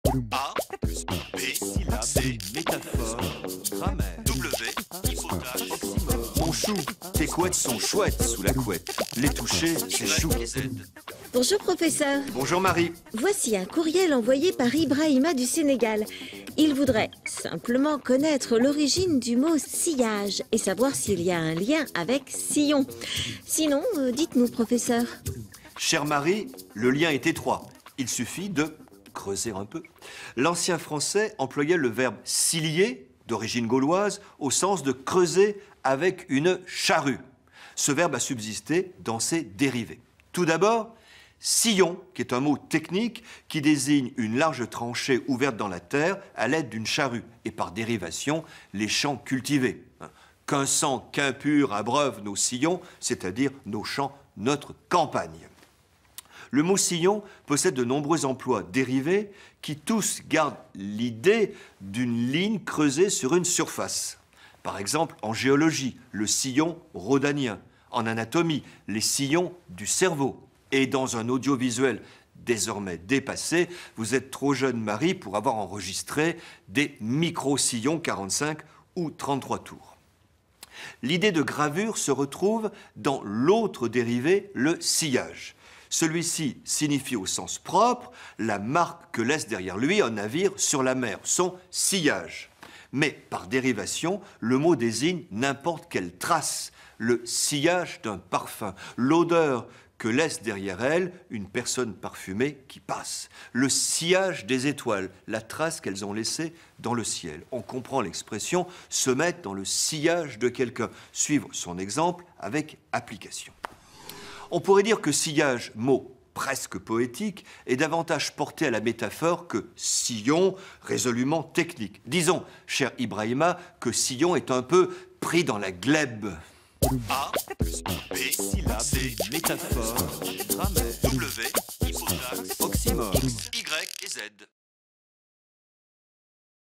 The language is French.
A plus B, Syllabe, C, métaphore, grammaire, W, hypothèse, oxymore. Mon chou, tes couettes sont chouettes sous la couette. Les toucher, c'est chou. Y, Z. Bonjour professeur, Bonjour Marie. voici un courriel envoyé par Ibrahima du Sénégal. Il voudrait simplement connaître l'origine du mot sillage et savoir s'il y a un lien avec sillon. Sinon, dites-nous professeur. Chère Marie, le lien est étroit. Il suffit de creuser un peu. L'ancien français employait le verbe scier, d'origine gauloise, au sens de creuser avec une charrue. Ce verbe a subsisté dans ses dérivés. Tout d'abord, sillon, qui est un mot technique qui désigne une large tranchée ouverte dans la terre à l'aide d'une charrue, et par dérivation, les champs cultivés. Qu'un sang qu'impur abreuve nos sillons, c'est-à-dire nos champs, notre campagne. Le mot sillon possède de nombreux emplois dérivés qui tous gardent l'idée d'une ligne creusée sur une surface. Par exemple, en géologie, le sillon rhodanien. En anatomie, les sillons du cerveau. Et dans un audiovisuel désormais dépassé, vous êtes trop jeune, Marie, pour avoir enregistré des micro-sillons 45 ou 33 tours. L'idée de gravure se retrouve dans l'autre dérivé, le sillage. Celui-ci signifie au sens propre la marque que laisse derrière lui un navire sur la mer, son sillage. Mais par dérivation, le mot désigne n'importe quelle trace, le sillage d'un parfum, l'odeur que laisse derrière elle une personne parfumée qui passe, le sillage des étoiles, la trace qu'elles ont laissée dans le ciel. On comprend l'expression se mettre dans le sillage de quelqu'un, suivre son exemple avec application. On pourrait dire que sillage, mot presque poétique, est davantage porté à la métaphore que sillon, résolument technique. Disons, cher Ibrahima, que sillon est un peu pris dans la glèbe. A plus B, Syllabe, C, métaphore, grammaire, W, hypothèse, oxymore. Y et Z.